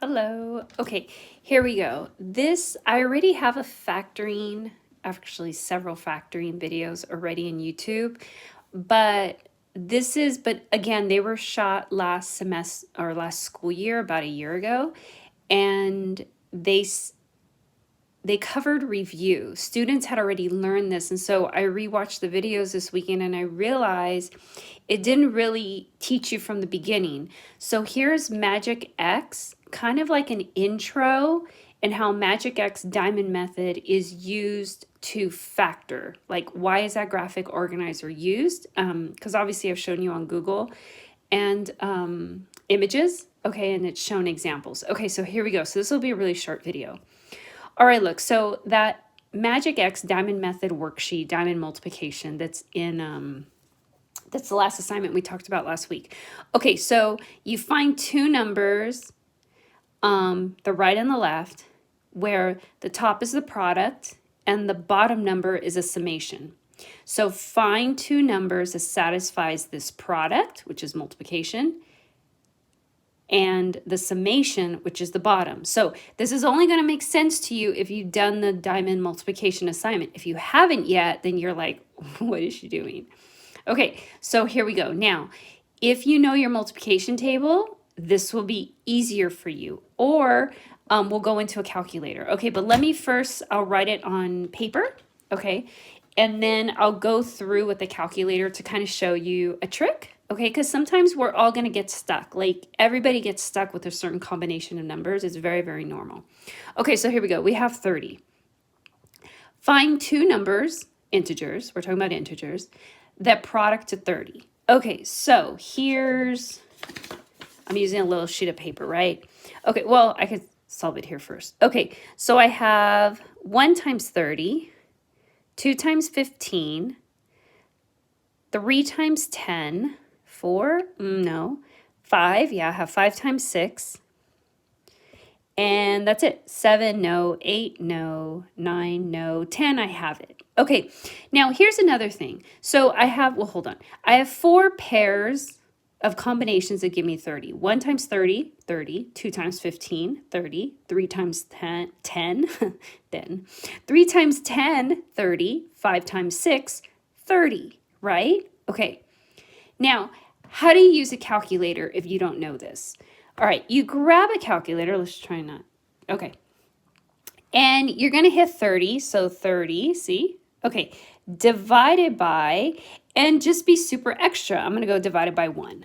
Hello. Okay, here we go. I already have actually several factoring videos already in YouTube, but but again, they were shot last semester or last school year, about a year ago, and they covered review. Students had already learned this, and so I rewatched the videos this weekend and I realized it didn't really teach you from the beginning. So here's Magic X, kind of like an intro, and how Magic X diamond method is used to factor. Like, why is that graphic organizer used? Because obviously I've shown you on Google and images. Okay, and it's shown examples. Okay, so here we go. So this will be a really short video. All right, look, so that Magic X diamond method worksheet, diamond multiplication, that's the last assignment we talked about last week. Okay, so you find two numbers, the right and the left, where the top is the product and the bottom number is a summation. So find two numbers that satisfies this product, which is multiplication, and the summation, which is the bottom. So this is only going to make sense to you if you've done the diamond multiplication assignment. If you haven't yet, then you're like, what is she doing? Okay, so here we go. Now, if you know your multiplication table, this will be easier for you. Or we'll go into a calculator. Okay, but I'll write it on paper. Okay, and then I'll go through with the calculator to kind of show you a trick. Okay, because sometimes we're all going to get stuck. Like, everybody gets stuck with a certain combination of numbers. It's very, very normal. Okay, so here we go. We have 30. Find two numbers, integers, we're talking about integers, that product to 30. Okay, so I'm using a little sheet of paper, right? Okay, well, I could solve it here first. Okay, so I have 1 times 30, 2 times 15, 3 times 10, 4, no, 5, yeah, I have 5 times 6, and that's it. 7, no, 8, no, 9, no, 10, I have it. Okay, now here's another thing. So hold on. I have 4 pairs of combinations that give me 30. 1 times 30, 30, 2 times 15, 30, 3 times 10, 10, then 3 times 10, 30, 5 times 6, 30, right? Okay, now how do you use a calculator if you don't know this? All right, you grab a calculator. Let's try not. Okay. And you're going to hit 30. So 30, see? Okay. Divided by, and just be super extra. I'm going to go divided by 1.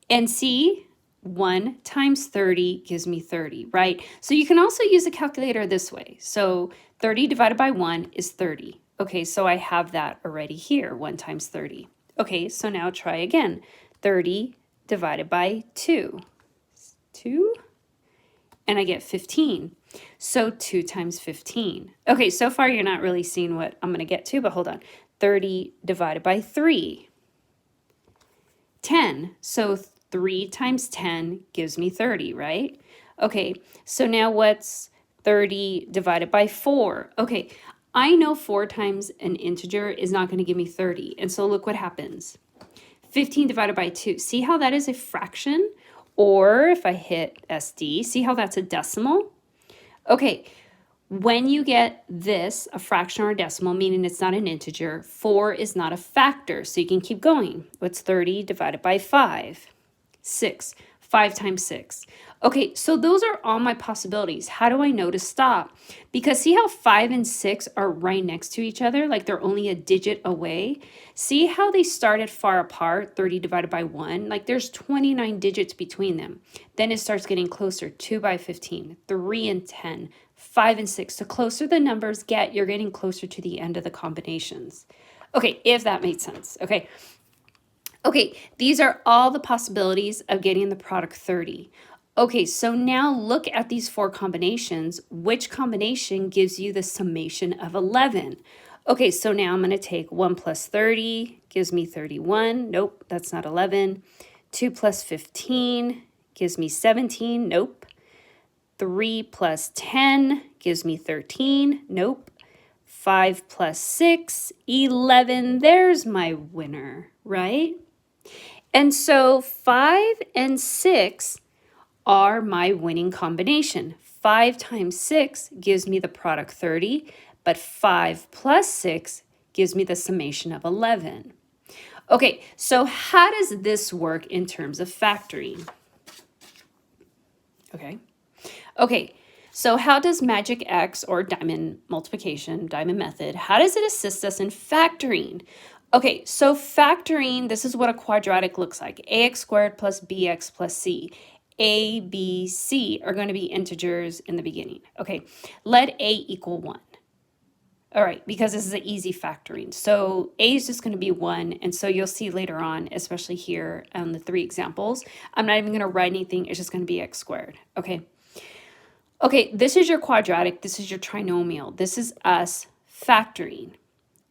And see, 1 times 30 gives me 30, right? So you can also use a calculator this way. So 30 divided by 1 is 30. Okay, so I have that already here, 1 times 30. Okay, so now try again. 30 divided by 2. 2, and I get 15. So 2 times 15. Okay, so far you're not really seeing what I'm going to get to, but hold on. 30 divided by 3. 10. So 3 times 10 gives me 30, right? Okay, so now what's 30 divided by 4? Okay, I know 4 times an integer is not going to give me 30. And so look what happens. 15 divided by 2. See how that is a fraction? Or if I hit SD, see how that's a decimal? Okay, when you get this, a fraction or a decimal, meaning it's not an integer, 4 is not a factor. So you can keep going. What's 30 divided by 5? 6. 5 times 6. Okay, so those are all my possibilities. How do I know to stop? Because see how 5 and 6 are right next to each other, like they're only a digit away? See how they started far apart, 30 divided by 1? Like there's 29 digits between them. Then it starts getting closer, 2 by 15, 3 and 10, 5 and 6. The closer the numbers get, you're getting closer to the end of the combinations. Okay, if that made sense, okay? Okay, these are all the possibilities of getting the product 30. Okay, so now look at these 4 combinations. Which combination gives you the summation of 11? Okay, so now I'm going to take 1 plus 30 gives me 31. Nope, that's not 11. 2 plus 15 gives me 17. Nope. 3 plus 10 gives me 13. Nope. 5 plus 6, 11. There's my winner, right? And so 5 and 6 are my winning combination. 5 times 6 gives me the product 30, but 5 plus 6 gives me the summation of 11. Okay, so how does this work in terms of factoring? Okay, so how does Magic X, or diamond multiplication, diamond method, how does it assist us in factoring? Okay, so factoring, this is what a quadratic looks like. Ax squared plus bx plus c. A, B, C are going to be integers in the beginning. Okay, let A equal 1. All right, because this is an easy factoring. So A is just going to be 1, and so you'll see later on, especially here on the 3 examples, I'm not even going to write anything. It's just going to be x squared. Okay. Okay, this is your quadratic. This is your trinomial. This is us factoring.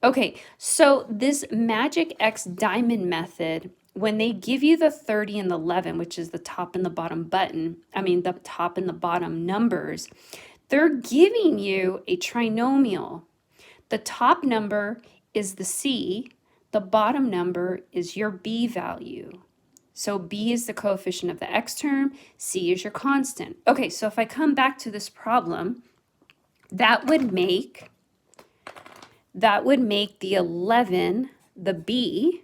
Okay, so this Magic X diamond method, when they give you the 30 and the 11, which is the top and the bottom the top and the bottom numbers, they're giving you a trinomial. The top number is the C, the bottom number is your B value. So B is the coefficient of the X term, C is your constant. Okay, so if I come back to this problem, that would make the 11 the B.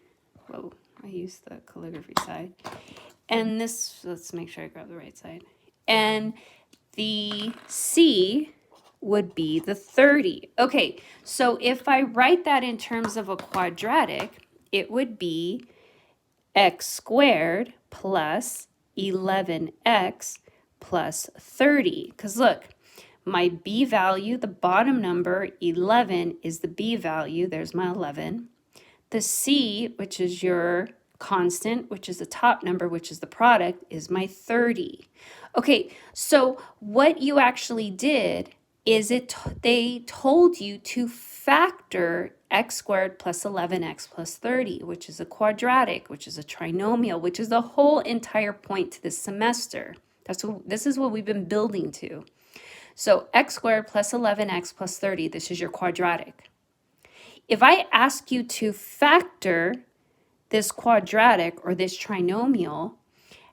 Whoa, I used the calligraphy side. And this, let's make sure I grab the right side. And the C would be the 30. Okay, so if I write that in terms of a quadratic, it would be x squared plus 11x plus 30. Because look, my B value, the bottom number, 11, is the B value. There's my 11. The C, which is your constant, which is the top number, which is the product, is my 30. Okay, so what you actually did is they told you to factor x squared plus 11x plus 30, which is a quadratic, which is a trinomial, which is the whole entire point to this semester. This is what we've been building to. So x squared plus 11x plus 30, this is your quadratic. If I ask you to factor this quadratic or this trinomial,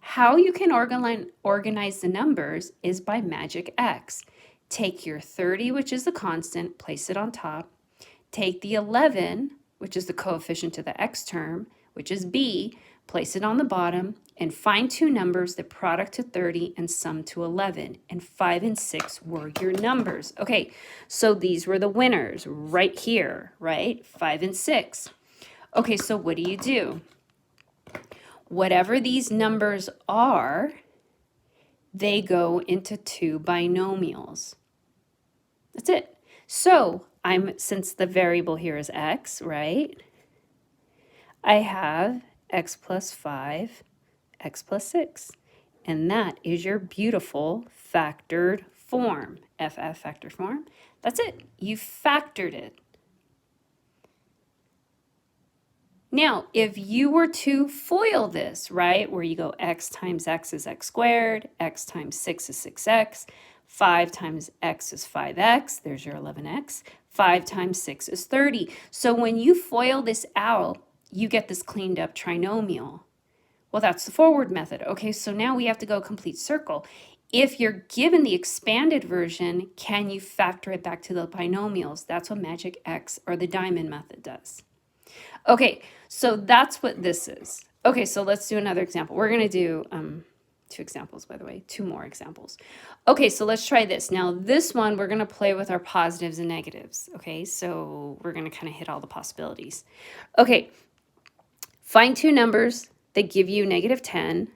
how you can organize the numbers is by Magic X. Take your 30, which is the constant, place it on top. Take the 11, which is the coefficient of the X term, which is B, place it on the bottom, and find two numbers that product to 30 and sum to 11. And 5 and 6 were your numbers. Okay, so these were the winners right here, right? 5 and 6. Okay, so what do? Whatever these numbers are, they go into two binomials. That's it. So since the variable here is x, right? I have x plus 5, x plus 6. And that is your beautiful factored form, FF factored form. That's it. You factored it. Now, if you were to FOIL this, right, where you go x times x is x squared, x times 6 is 6x, 5 times x is 5x, there's your 11x, 5 times 6 is 30. So when you FOIL this out, you get this cleaned up trinomial. Well, that's the forward method. Okay, so now we have to go complete circle. If you're given the expanded version, can you factor it back to the binomials? That's what Magic X or the diamond method does. Okay, so that's what this is. Okay, so let's do another example. We're going to do 2 examples, by the way, 2 more examples. Okay, so let's try this. Now, this one, we're going to play with our positives and negatives. Okay, so we're going to kind of hit all the possibilities. Okay, find 2 numbers that give you -10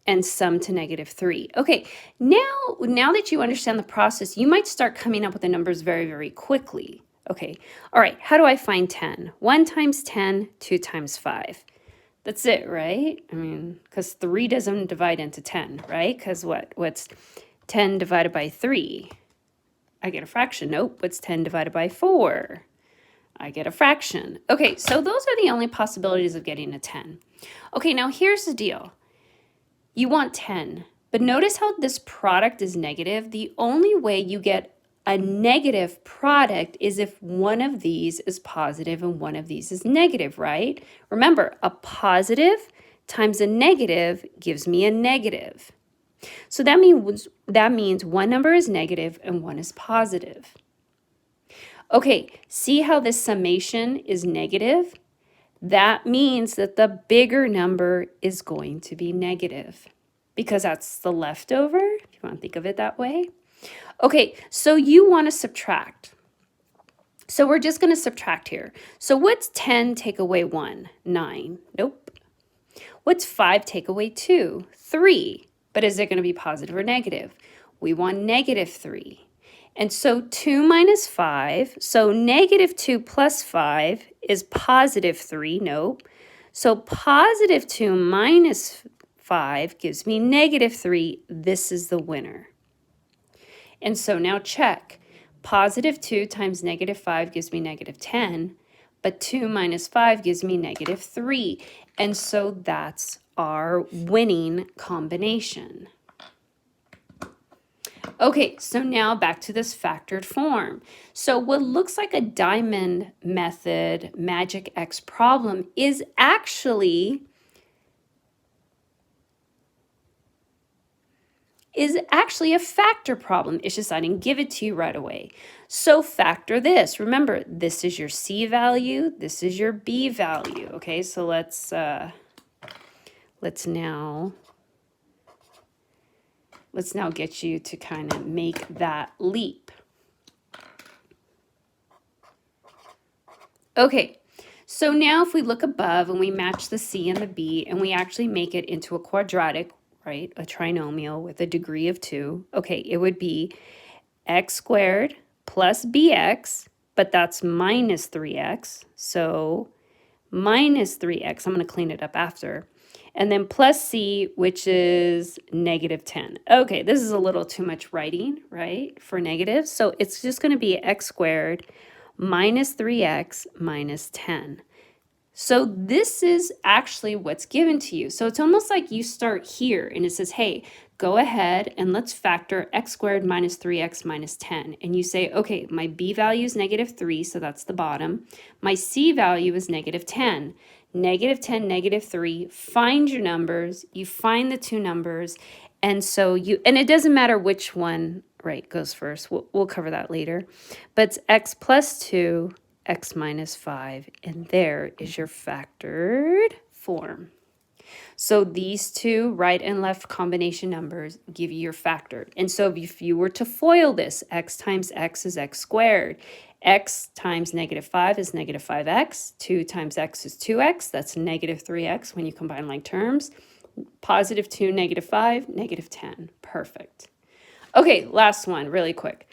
and sum to -3. Okay, now that you understand the process, you might start coming up with the numbers very, very quickly. Okay, all right, how do I find 10? 1 times 10, 2 times 5. That's it, right? I mean, because 3 doesn't divide into 10, right? Because what's 10 divided by 3? I get a fraction. Nope, what's 10 divided by 4? I get a fraction. Okay, so those are the only possibilities of getting a 10. Okay, now here's the deal. You want 10, but notice how this product is negative. The only way you get a negative product is if one of these is positive and one of these is negative, right? Remember, a positive times a negative gives me a negative. So that means one number is negative and one is positive. Okay, see how this summation is negative? That means that the bigger number is going to be negative because that's the leftover, if you want to think of it that way. Okay, so you want to subtract. So we're just going to subtract here. So what's 10 take away 1? 9. Nope. What's 5 take away 2? 3. But is it going to be positive or negative? We want negative 3. And so 2 minus 5, so negative 2 plus 5 is positive 3. Nope. So positive 2 minus 5 gives me negative 3. This is the winner. And so now check. Positive 2 times negative 5 gives me negative 10, but 2 minus 5 gives me negative 3. And so that's our winning combination. Okay, so now back to this factored form. So what looks like a diamond method magic X problem is actually a factor problem. It's just I didn't give it to you right away. So factor this. Remember, this is your C value, this is your B value. Okay, so let's now get you to kind of make that leap. Okay, so now if we look above and we match the C and the B and we actually make it into a quadratic, right, a trinomial with a degree of 2, okay, it would be x squared plus bx, but that's minus 3x, so minus 3x, I'm going to clean it up after, and then plus c, which is negative 10. Okay, this is a little too much writing, right, for negative, so it's just going to be x squared minus 3x minus 10. So this is actually what's given to you. So it's almost like you start here and it says, hey, go ahead and let's factor x squared minus 3x minus 10. And you say, okay, my b value is negative 3, so that's the bottom. My c value is negative 10. Negative 10, negative 3, find your numbers, you find the two numbers, and so and it doesn't matter which one, right, goes first. We'll cover that later. But it's x plus 2, x minus 5, and there is your factored form. So these two right and left combination numbers give you your factored. And so if you were to FOIL this, x times x is x squared. X times negative 5 is negative 5x. 2 times x is 2x. That's negative 3x when you combine like terms. Positive 2, negative 5, negative 10. Perfect. Okay, last one, really quick.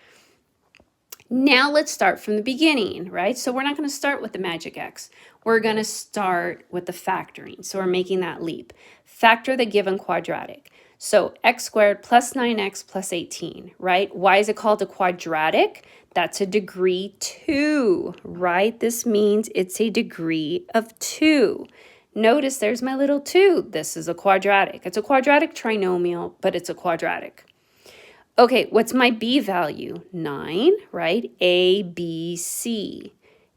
Now let's start from the beginning, right? So we're not going to start with the magic X. We're going to start with the factoring. So we're making that leap. Factor the given quadratic. So x squared plus 9x plus 18, right? Why is it called a quadratic? That's a degree 2, right? This means it's a degree of 2. Notice there's my little 2. This is a quadratic. It's a quadratic trinomial, but it's a quadratic. Okay, what's my b value? 9, right? A, B, C.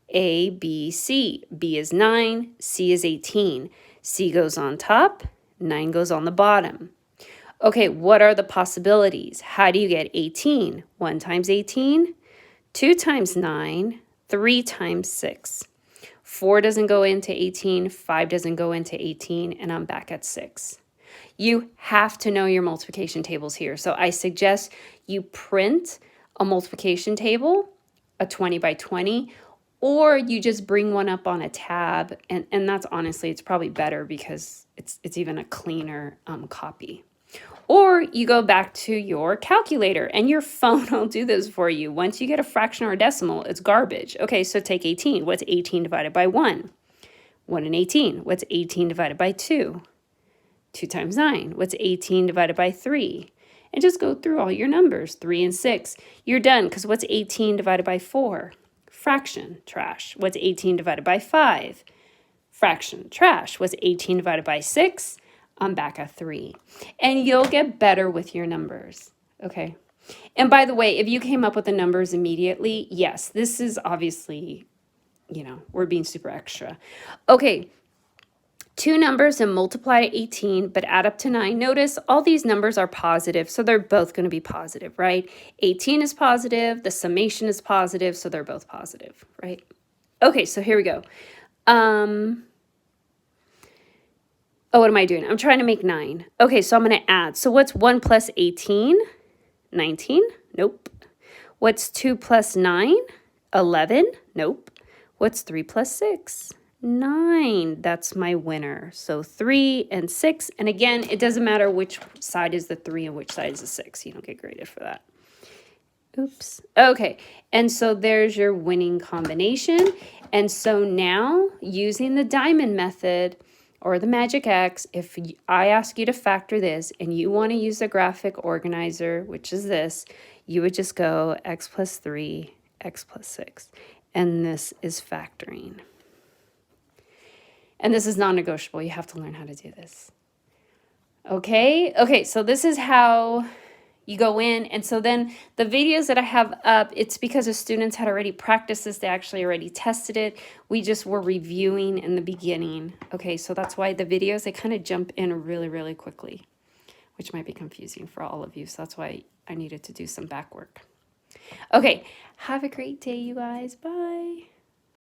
A, B, C. B is 9, C is 18. C goes on top, 9 goes on the bottom. Okay, what are the possibilities? How do you get 18? 1 times 18, 2 times 9, 3 times 6. 4 doesn't go into 18, 5 doesn't go into 18, and I'm back at 6. You have to know your multiplication tables here. So I suggest you print a multiplication table, a 20 by 20, or you just bring one up on a tab. And that's honestly, it's probably better because it's even a cleaner copy. Or you go back to your calculator and your phone will do this for you. Once you get a fraction or a decimal, it's garbage. Okay, so take 18. What's 18 divided by 1? 1 and 18. What's 18 divided by 2? 2 times 9. What's 18 divided by 3? And just go through all your numbers, 3 and 6. You're done, because what's 18 divided by 4? Fraction, trash. What's 18 divided by 5? Fraction, trash. What's 18 divided by 6? I'm back at 3. And you'll get better with your numbers, okay? And by the way, if you came up with the numbers immediately, yes, this is obviously, we're being super extra. Okay. two numbers and multiply to 18, but add up to 9. Notice all these numbers are positive, so they're both going to be positive, right? 18 is positive, the summation is positive, so they're both positive, right? Okay, so here we go. Oh, what am I doing? I'm trying to make 9. Okay, so I'm going to add. So what's 1 plus 18? 19? Nope. What's 2 plus 9? 11? Nope. What's 3 plus 6? 9. That's my winner. So 3 and 6. And again, it doesn't matter which side is the 3 and which side is the 6. You don't get graded for that. Oops. Okay. And so there's your winning combination. And so now using the diamond method or the magic X, if I ask you to factor this and you want to use the graphic organizer, which is this, you would just go x plus 3, x plus 6. And this is factoring. And this is non-negotiable. You have to learn how to do this. Okay? Okay, so this is how you go in. And so then the videos that I have up, it's because the students had already practiced this. They actually already tested it. We just were reviewing in the beginning. Okay, so that's why the videos, they kind of jump in really, really quickly, which might be confusing for all of you. So that's why I needed to do some back work. Okay, have a great day, you guys. Bye.